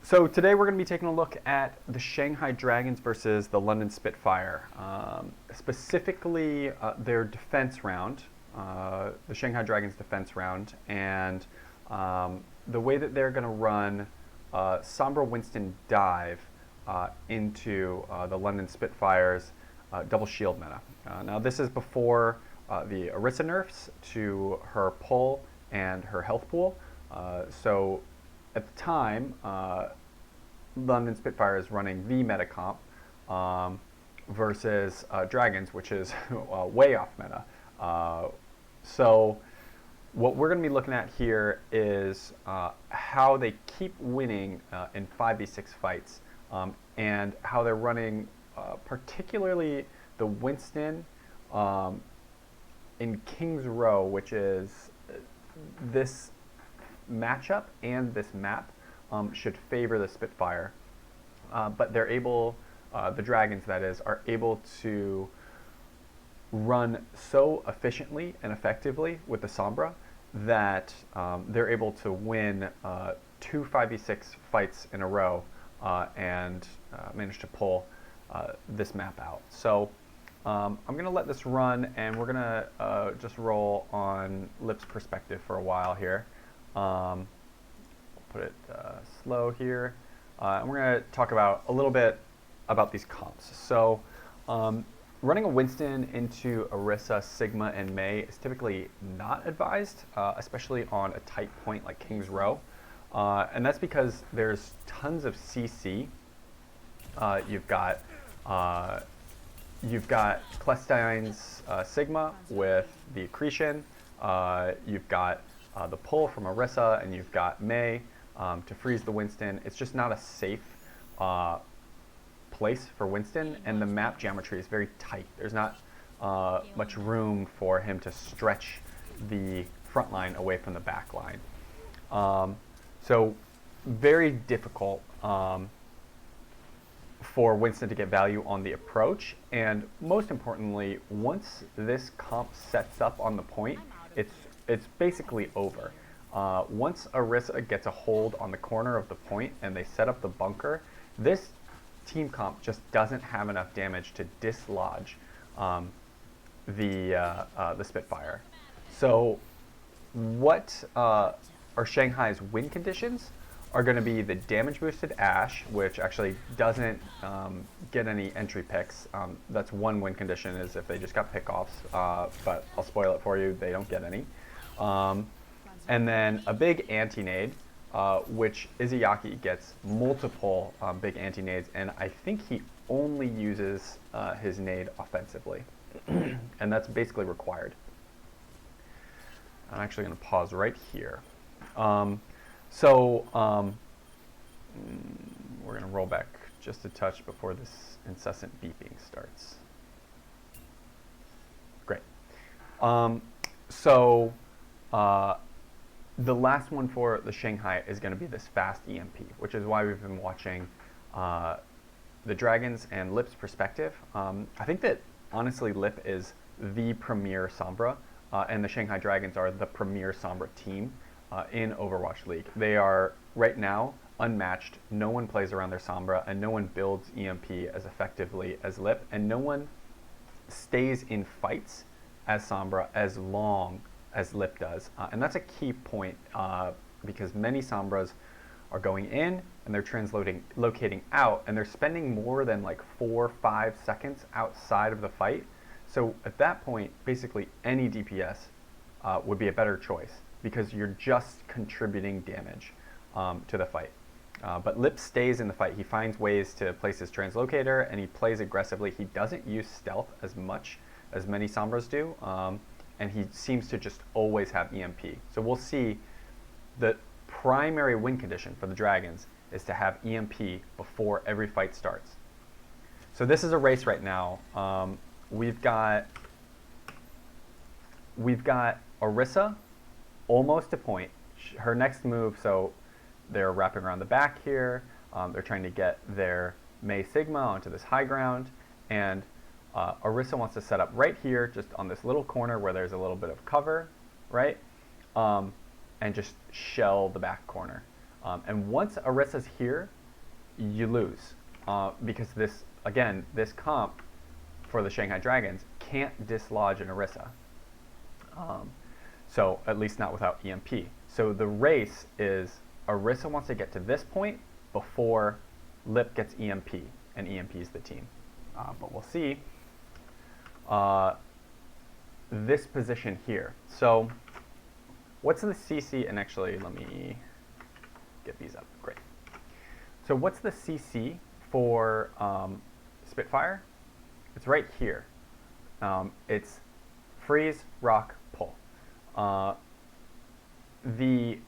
So today we're going to be taking a look at the Shanghai Dragons versus the London Spitfire, specifically their defense round, the Shanghai Dragons defense round, and the way that they're going to run Sombra Winston dive into the London Spitfire's double shield meta. Now this is before the Orisa nerfs to her pull and her health pool. So at the time, London Spitfire is running the meta comp versus Dragons, which is way off meta. So what we're going to be looking at here is how they keep winning in 5v6 fights, and how they're running particularly the Winston in King's Row, which is this matchup and this map should favor the Spitfire, but they're able, the Dragons that is, are able to run so efficiently and effectively with the Sombra that they're able to win 2 5v6 fights in a row and manage to pull this map out. So I'm going to let this run, and we're going to just roll on Lip's perspective for a while here. Put it slow here, and we're going to talk about a little bit about these comps. So running a Winston into Orisa, Sigma, and Mei is typically not advised, especially on a tight point like King's Row, and that's because there's tons of CC. You've got Clestine's Sigma with the accretion. You've got the pull from Orisa, and you've got Mei to freeze the Winston. It's just not a safe place for Winston, and the map geometry is very tight. There's not much room for him to stretch the front line away from the back line. So very difficult for Winston to get value on the approach, and most importantly, once this comp sets up on the point, it's basically over. Once Orisa gets a hold on the corner of the point and they set up the bunker, this team comp just doesn't have enough damage to dislodge the Spitfire. So what are Shanghai's win conditions are going to be the damage boosted Ashe, which actually doesn't get any entry picks. That's one win condition, is if they just got pickoffs, but I'll spoil it for you, they don't get any. And then a big anti-nade, which Izayaki gets multiple big anti-nades, and I think he only uses his nade offensively, and that's basically required. I'm actually going to pause right here. We're going to roll back just a touch before this incessant beeping starts. Great. The last one for the Shanghai is going to be this fast EMP, which is why we've been watching the Dragons and Lip's perspective. I think that, honestly, Lip is the premier Sombra, and the Shanghai Dragons are the premier Sombra team in Overwatch League. They are, right now, unmatched. No one plays around their Sombra, and no one builds EMP as effectively as Lip, and no one stays in fights as Sombra as long as Lip does. And that's a key point, because many Sombras are going in and they're locating out, and they're spending more than like 4 or 5 seconds outside of the fight. So at that point, basically any DPS would be a better choice, because you're just contributing damage to the fight. But Lip stays in the fight. He finds ways to place his translocator, and he plays aggressively. He doesn't use stealth as much as many Sombras do, and he seems to just always have EMP. So we'll see the primary win condition for the Dragons is to have EMP before every fight starts. So this is a race right now. We've got Orisa almost to point. Her next move, so they're wrapping around the back here. They're trying to get their Mei Sigma onto this high ground, and Orisa wants to set up right here, just on this little corner where there's a little bit of cover, right? And just shell the back corner. And once Orisa's here, you lose. Because this, again, this comp for the Shanghai Dragons can't dislodge an Orisa. So at least not without EMP. So the race is Orisa wants to get to this point before Lip gets EMP, and EMPs the team. But we'll see this position here. So what's the CC? And actually, let me get these up. Great. So what's the CC for Spitfire? It's right here. It's freeze, rock, pull. The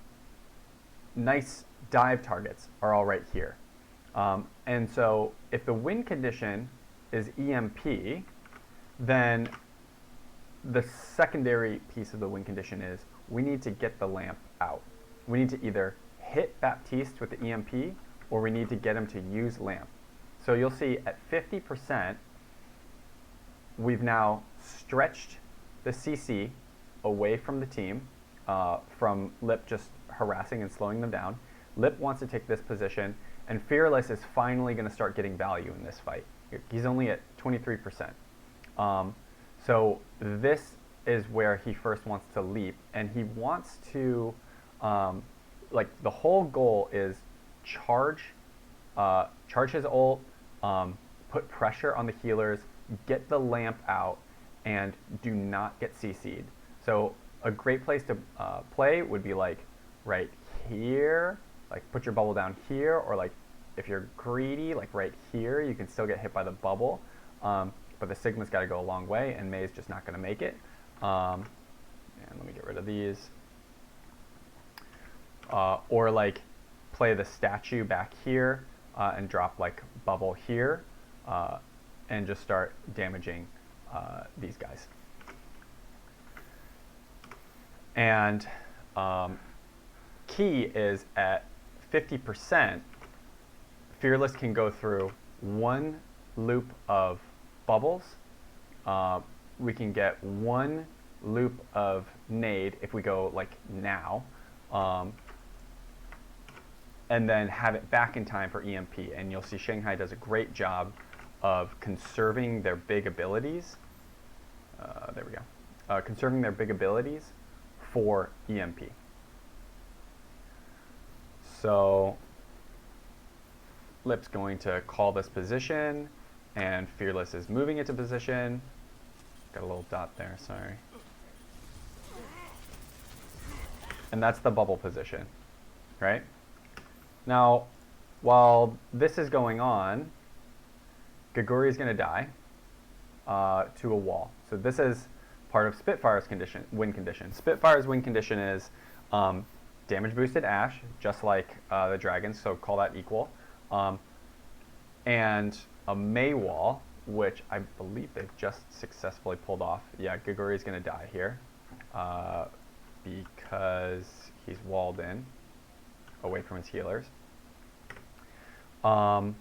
nice dive targets are all right here. And so if the win condition is EMP, then the secondary piece of the win condition is we need to get the lamp out. We need to either hit Baptiste with the EMP or we need to get him to use lamp. So you'll see at 50%, we've now stretched the CC away from the team, from Lip just harassing and slowing them down. Lip wants to take this position, and Fearless is finally going to start getting value in this fight. He's only at 23%. So this is where he first wants to leap, and he wants to, like, the whole goal is charge his ult, put pressure on the healers, get the lamp out, and do not get CC'd. So a great place to play would be like right here, like put your bubble down here, or like if you're greedy, like right here, you can still get hit by the bubble. But the Sigma's got to go a long way, and May's just not going to make it. And let me get rid of these. Or like play the statue back here and drop like bubble here and just start damaging these guys. And key is at 50%, Fearless can go through one loop of bubbles. We can get one loop of nade if we go like now, and then have it back in time for EMP. And you'll see Shanghai does a great job of conserving their big abilities. There we go. Conserving their big abilities for EMP. So Lip's going to call this position, and Fearless is moving into position. Got a little dot there, sorry. And that's the bubble position, right? Now, while this is going on, Gaguri is going to die to a wall. So this is part of Spitfire's win condition. Spitfire's win condition is damage boosted Ashe, just like the Dragons, so call that equal. And a May wall, which I believe they've just successfully pulled off. Yeah, Gaguri is going to die here because he's walled in away from his healers. And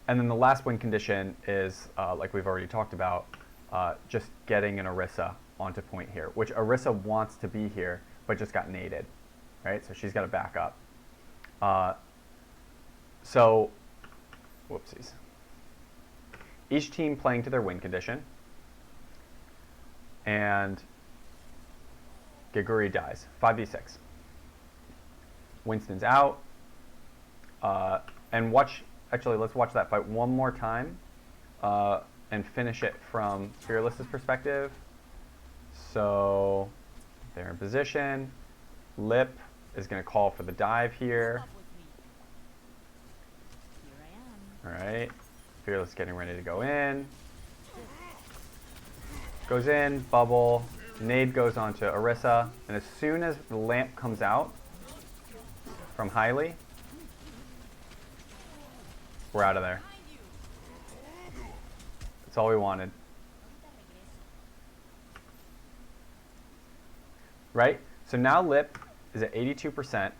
then the last win condition is, like we've already talked about, just getting an Orisa onto point here, which Orisa wants to be here, but just got naded, right? So she's got to back up. So, whoopsies. Each team playing to their win condition, and Gaguri dies, 5v6. Winston's out, and actually let's watch that fight one more time, and finish it from Fearless's perspective. So, they're in position. Lip is going to call for the dive here. Alright, Fearless getting ready to go in. Goes in, bubble, nade goes onto Orisa, and as soon as the lamp comes out from Hylie, we're out of there. That's all we wanted. Right? So now Lip is at 82%.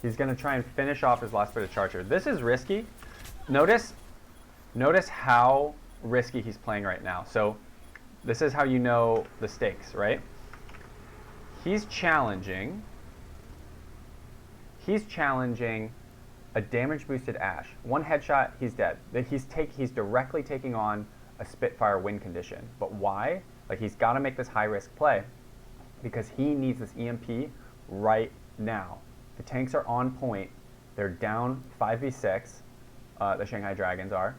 He's going to try and finish off his last bit of charger. This is risky. Notice how risky he's playing right now. So this is how you know the stakes, right? He's challenging a damage boosted Ashe. One headshot, he's dead. He's directly taking on a Spitfire win condition. But why? Like, he's got to make this high risk play because he needs this EMP right now. The tanks are on point. They're down 5v6. The Shanghai Dragons are.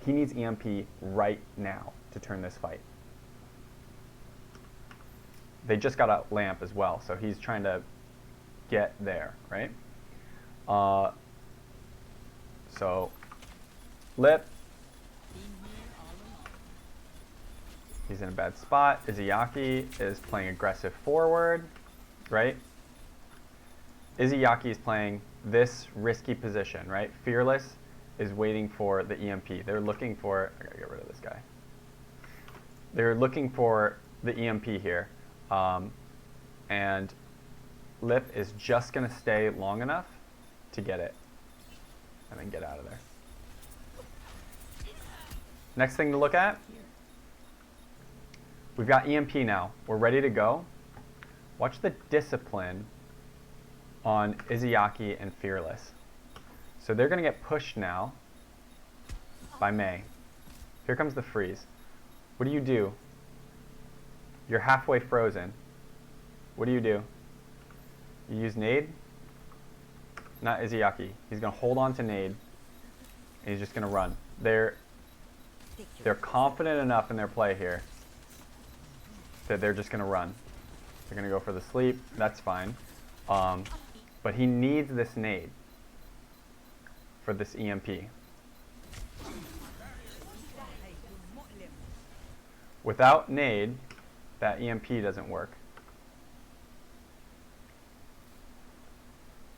He needs EMP right now to turn this fight. They just got a lamp as well, so he's trying to get there, right? So, Lip. He's in a bad spot. Izayaki is playing aggressive forward, right? Izayaki is playing this risky position, right? Fearless is waiting for the EMP. They're looking for, I gotta get rid of this guy. They're looking for the EMP here. And Lip is just gonna stay long enough to get it and then get out of there. Next thing to look at, we've got EMP now. We're ready to go. Watch the discipline on Izayaki and Fearless. So they're gonna get pushed now by Mei. Here comes the freeze. What do? You're halfway frozen. What do? You use nade? Not Izayaki. He's gonna hold on to nade and he's just gonna run. They're confident enough in their play here that they're just gonna run. They're gonna go for the sleep. That's fine. But he needs this nade for this EMP. Without nade, that EMP doesn't work.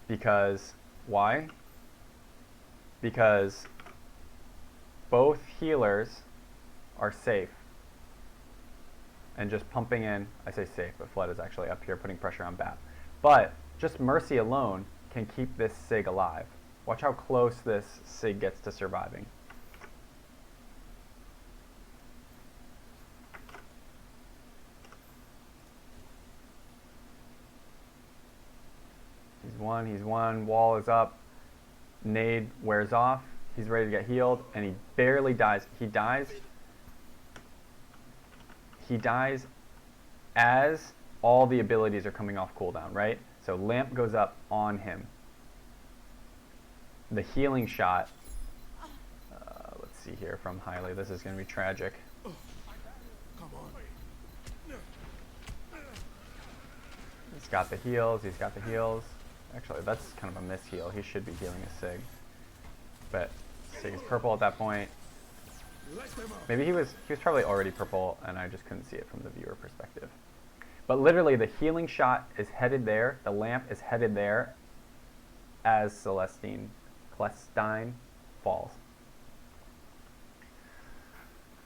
Because, why? Because both healers are safe. And just pumping in, I say safe, but Flood is actually up here putting pressure on Bat. But just Mercy alone can keep this Sig alive. Watch how close this Sig gets to surviving. He's one, wall is up, nade wears off, he's ready to get healed, and he barely dies. He dies as all the abilities are coming off cooldown, right? So lamp goes up on him. The healing shot, let's see here from Hiley, this is going to be tragic. He's got the heals, Actually, that's kind of a misheal. He should be healing a Sig. But Sig is purple at that point. Maybe he was probably already purple and I just couldn't see it from the viewer perspective. But literally the healing shot is headed there, the lamp is headed there as Celestine falls.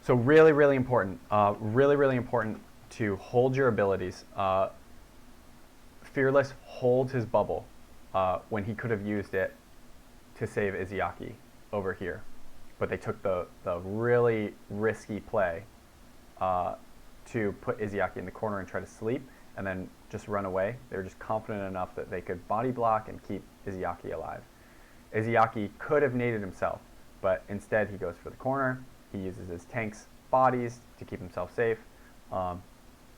So really important. Really important to hold your abilities. Fearless holds his bubble when he could have used it to save Izayaki over here. But they took the really risky play to put Izayaki in the corner and try to sleep and then just run away. They were just confident enough that they could body block and keep Izayaki alive. Izayaki could have naded himself, but instead he goes for the corner. He uses his tank's bodies to keep himself safe,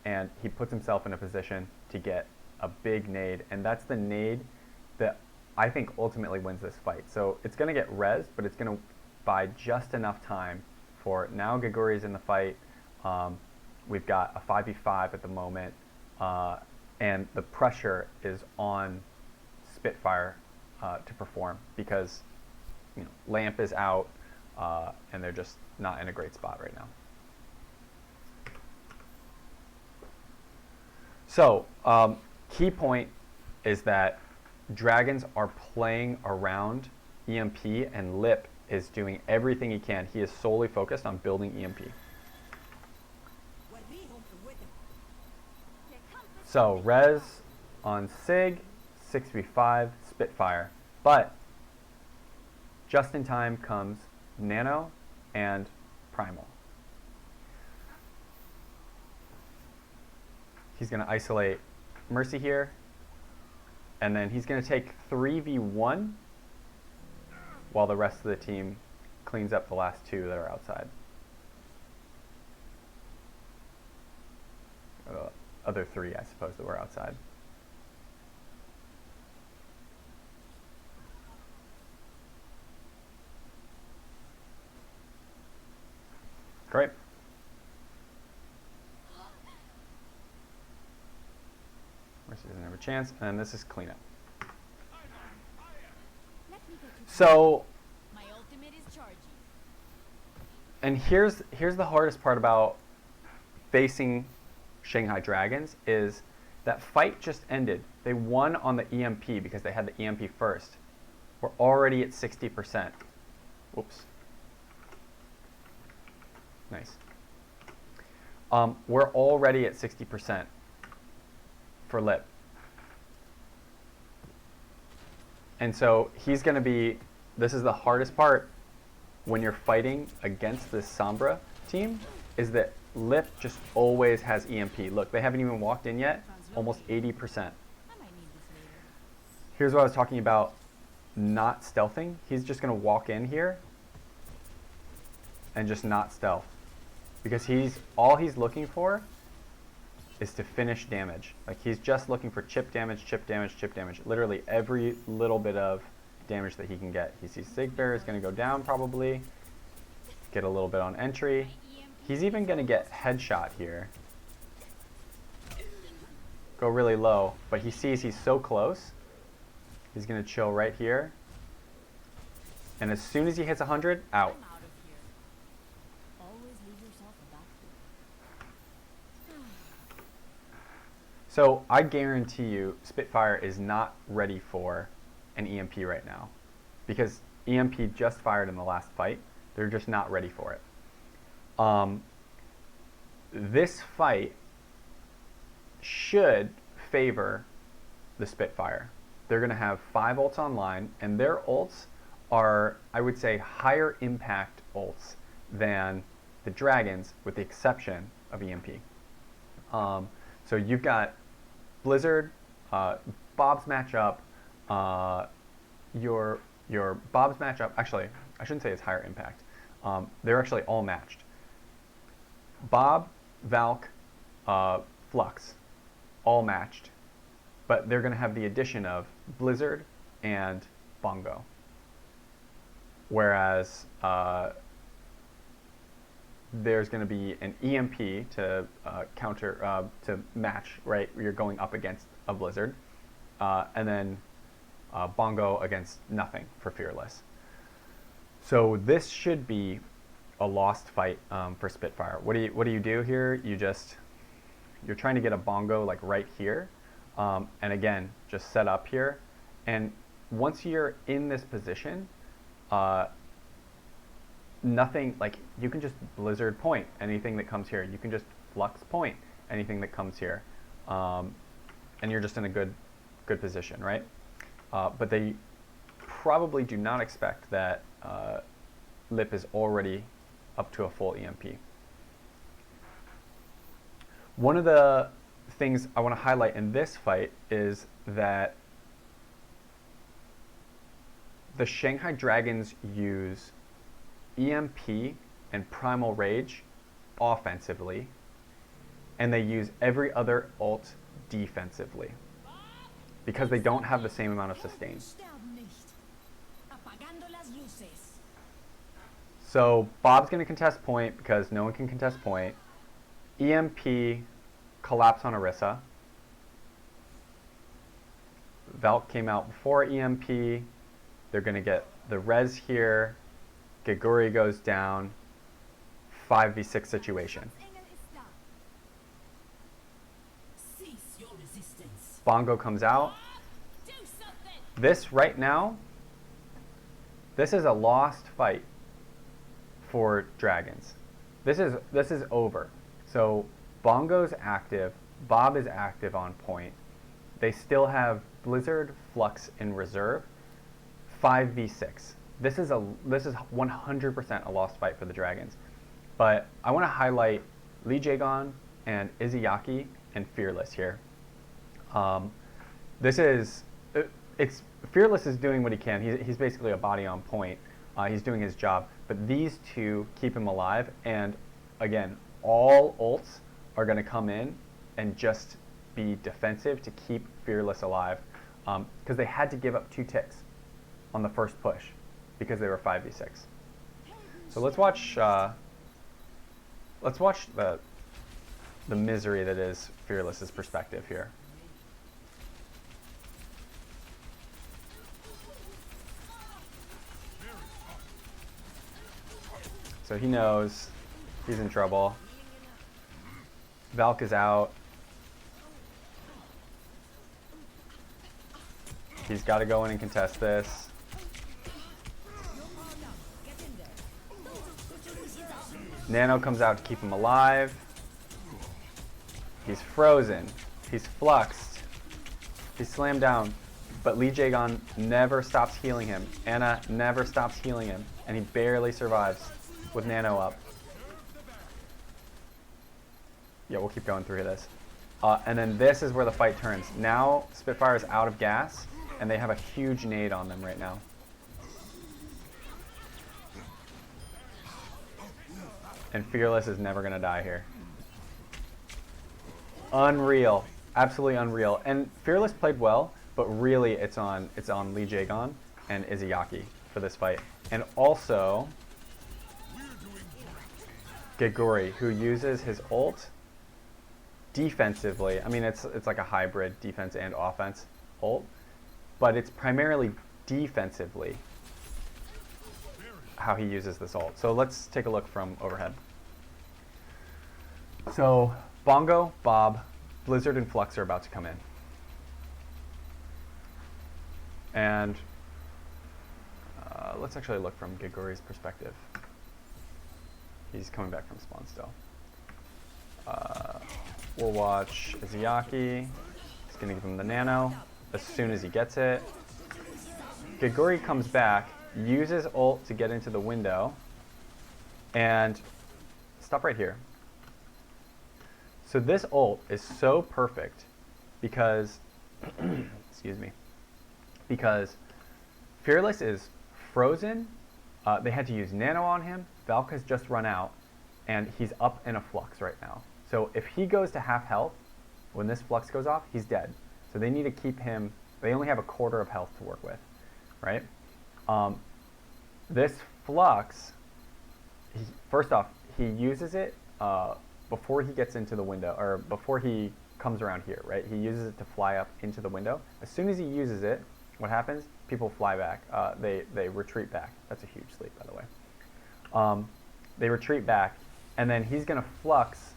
and he puts himself in a position to get a big nade, and that's the nade that I think ultimately wins this fight. So it's going to get rezzed, but it's going to buy just enough time for now Gaguri's in the fight. We've got a 5v5 at the moment, and the pressure is on Spitfire to perform because Lamp is out and they're just not in a great spot right now. So key point is that Dragons are playing around EMP and Lip is doing everything he can. He is solely focused on building EMP. So Rez on Sig, 6v5 Spitfire. But just in time comes Nano and Primal. He's going to isolate Mercy here. And then he's going to take 3v1 while the rest of the team cleans up the last two that are outside. Other three, I suppose, that were outside. Great. Mercy doesn't have a chance, and this is cleanup. So, and here's the hardest part about facing Shanghai Dragons is that fight just ended. They won on the EMP because they had the EMP first. We're already at 60%. Whoops. Nice. We're already at 60% for Lip. And so he's going to be, this is the hardest part when you're fighting against this Sombra team, is that Lip just always has EMP. Look, they haven't even walked in yet, almost 80%. Here's what I was talking about, not stealthing. He's just going to walk in here and just not stealth. Because all he's looking for is to finish damage. Like, he's just looking for chip damage, chip damage, chip damage. Literally every little bit of damage that he can get. He sees Sigbear is going to go down probably. Get a little bit on entry. He's even going to get headshot here. Go really low. But he sees he's so close. He's going to chill right here. And as soon as he hits 100, out. So I guarantee you Spitfire is not ready for an EMP right now. Because EMP just fired in the last fight. They're just not ready for it. This fight should favor the Spitfire. They're going to have 5 ults online, and their ults are, I would say, higher impact ults than the Dragons, with the exception of EMP. So you've got Blizzard, Bob's matchup, your Bob's matchup, actually, I shouldn't say it's higher impact. They're actually all matched. Bob, Valk, Flux, all matched. But they're going to have the addition of Blizzard and Bongo. Whereas there's going to be an EMP to counter, to match, right? You're going up against a Blizzard. And then Bongo against nothing for Fearless. So this should be a lost fight for Spitfire. What do you do here? You're trying to get a Bongo like right here. And again, just set up here. And once you're in this position, nothing, like, you can just Blizzard point anything that comes here. You can just Flux point anything that comes here. And you're just in a good position, right? But they probably do not expect that Lip is already up to a full EMP. One of the things I want to highlight in this fight is that the Shanghai Dragons use EMP and Primal Rage offensively, and they use every other ult defensively because they don't have the same amount of sustain. So Bob's going to contest point because no one can contest point. EMP, collapse on Orisa. Valk came out before EMP. They're going to get the res here. Geguri goes down. 5v6 situation. Bongo comes out. This right now, this is a lost fight for Dragons. This is over. So Bongo's active, Bob is active on point. They still have Blizzard, Flux in reserve. 5v6. This is 100% a lost fight for the Dragons. But I want to highlight Lee Jagon and Izayaki and Fearless here. This is, it's Fearless is doing what he can. He's basically a body on point. He's doing his job, but these two keep him alive. And again, all ults are going to come in and just be defensive to keep Fearless alive, because they had to give up 2 ticks on the first push because they were 5v6. So let's watch the misery that is Fearless's perspective here. So he knows he's in trouble. Valk is out. He's got to go in and contest this. Nano comes out to keep him alive. He's frozen. He's fluxed. He's slammed down. But Lee Jae-gon never stops healing him. Ana never stops healing him. And he barely survives with Nano up. Yeah, we'll keep going through this. And then this is where the fight turns. Now Spitfire is out of gas, and they have a huge nade on them right now. And Fearless is never going to die here. Unreal. Absolutely unreal. And Fearless played well, but really it's on Lee Jae-gon and Izayaki for this fight. And also Geguri, who uses his ult defensively. I mean, it's like a hybrid defense and offense ult, but it's primarily defensively how he uses this ult. So let's take a look from overhead. So Bongo, Bob, Blizzard, and Flux are about to come in. And let's actually look from Geguri's perspective. He's coming back from spawn still. We'll watch Izayaki. He's going to give him the nano as soon as he gets it. Geguri comes back, uses ult to get into the window, and stop right here. So this ult is so perfect because, excuse me, because Fearless is frozen. They had to use nano on him. Valk has just run out, and he's up in a flux right now. So if he goes to half health, when this flux goes off, he's dead. So they need to keep him, they only have a quarter of health to work with, right? This flux, first off, he uses it before he gets into the window, or before he comes around here, right? He uses it to fly up into the window. As soon as he uses it, what happens? People fly back. They retreat back. That's a huge sleep, by the way. They retreat back, and then he's going to flux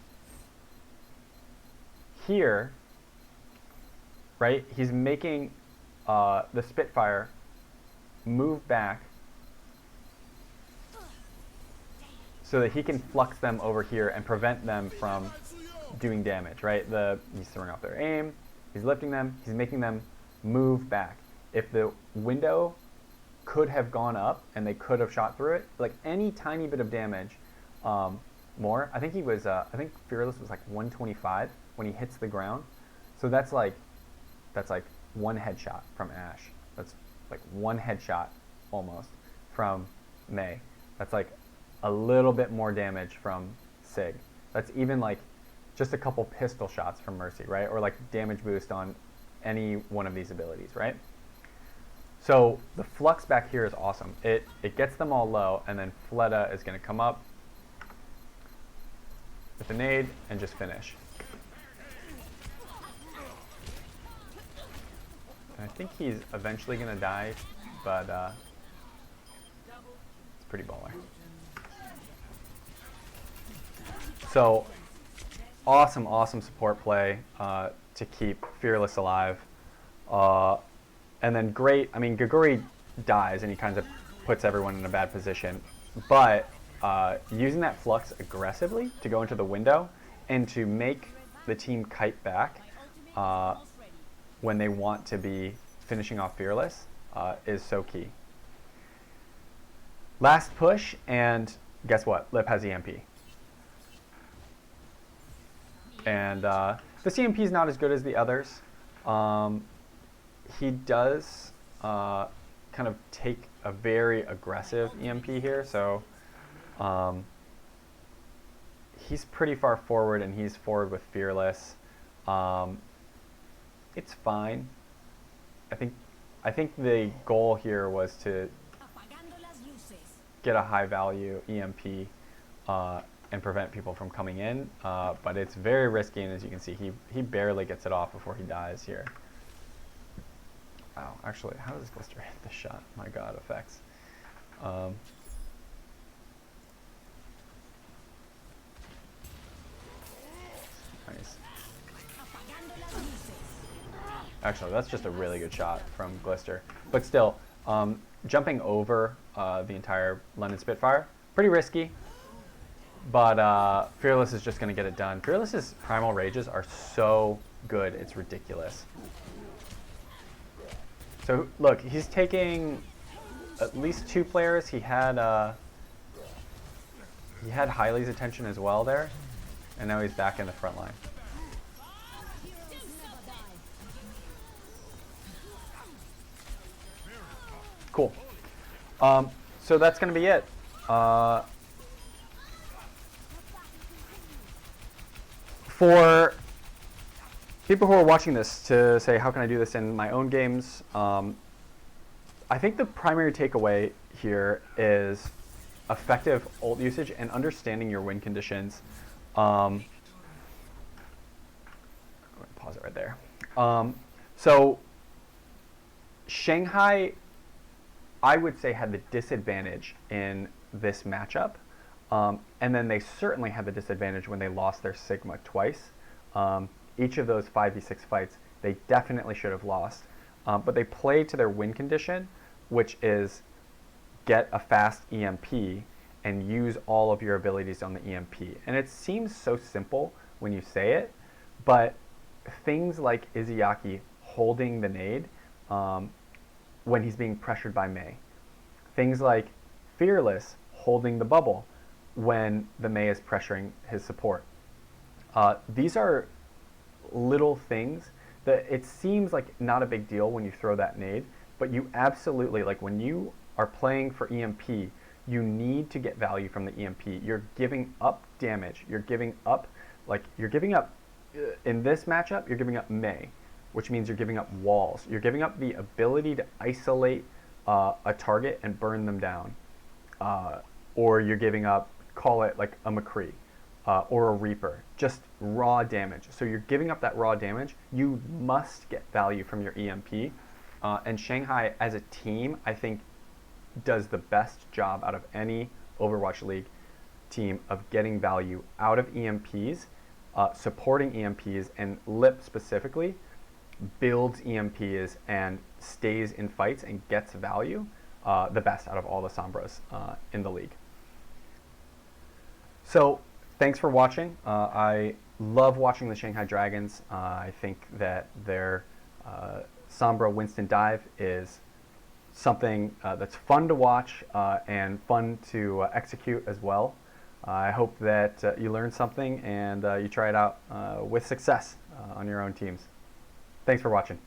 here, right? He's making the Spitfire move back so that he can flux them over here and prevent them from doing damage, right? He's throwing off their aim, he's lifting them, he's making them move back. If the window could have gone up and they could have shot through it, like any tiny bit of damage more, I think Fearless was like 125 when he hits the ground. So that's like one headshot from Ash. That's like one headshot almost from Mei. That's like a little bit more damage from Sig. That's even like just a couple pistol shots from Mercy, right? Or like damage boost on any one of these abilities, right? So the flux back here is awesome. It gets them all low, and then Fleta is going to come up with a nade and just finish. And I think he's eventually going to die, but it's pretty baller. So awesome, awesome support play to keep Fearless alive. And then great, I mean, Geguri dies and he kind of puts everyone in a bad position. But using that flux aggressively to go into the window and to make the team kite back when they want to be finishing off Fearless is so key. Last push, and guess what? Lip has EMP. And the CMP is not as good as the others. He does kind of take a very aggressive EMP here, so he's pretty far forward, and he's forward with Fearless. It's fine. I think the goal here was to get a high value EMP and prevent people from coming in, but it's very risky, and as you can see, he barely gets it off before he dies here. Wow, actually, how does Glister hit this shot? My god, effects. Nice. Actually, that's just a really good shot from Glister. But still, jumping over the entire London Spitfire, pretty risky. But Fearless is just going to get it done. Fearless's Primal Rages are so good, it's ridiculous. So look, he's taking at least 2 players. He had Hyley's attention as well there, and now he's back in the front line. Cool. So that's going to be it. For people who are watching this to say, how can I do this in my own games? I think the primary takeaway here is effective ult usage and understanding your win conditions. I'm going to pause it right there. So Shanghai, I would say, had the disadvantage in this matchup. And then they certainly had the disadvantage when they lost their Sigma twice. Each of those 5v6 fights, they definitely should have lost. But they played to their win condition, which is get a fast EMP and use all of your abilities on the EMP. And it seems so simple when you say it, but things like Izayaki holding the nade when he's being pressured by Mei. Things like Fearless holding the bubble when the Mei is pressuring his support. These are little things that it seems like not a big deal when you throw that nade, but you absolutely, like when you are playing for EMP, you need to get value from the EMP. You're giving up damage. You're giving up, in this matchup, you're giving up Mei, which means you're giving up walls. You're giving up the ability to isolate a target and burn them down. Or you're giving up, call it like a McCree or a Reaper, just raw damage. So you're giving up that raw damage. You must get value from your EMP. And Shanghai, as a team, I think does the best job out of any Overwatch League team of getting value out of EMPs, supporting EMPs, and Lip specifically builds EMPs and stays in fights and gets value, the best out of all the Sombras in the league. So thanks for watching. I love watching the Shanghai Dragons. I think that their Sombra Winston dive is something that's fun to watch and fun to execute as well. I hope that you learned something and you try it out with success on your own teams. Thanks for watching.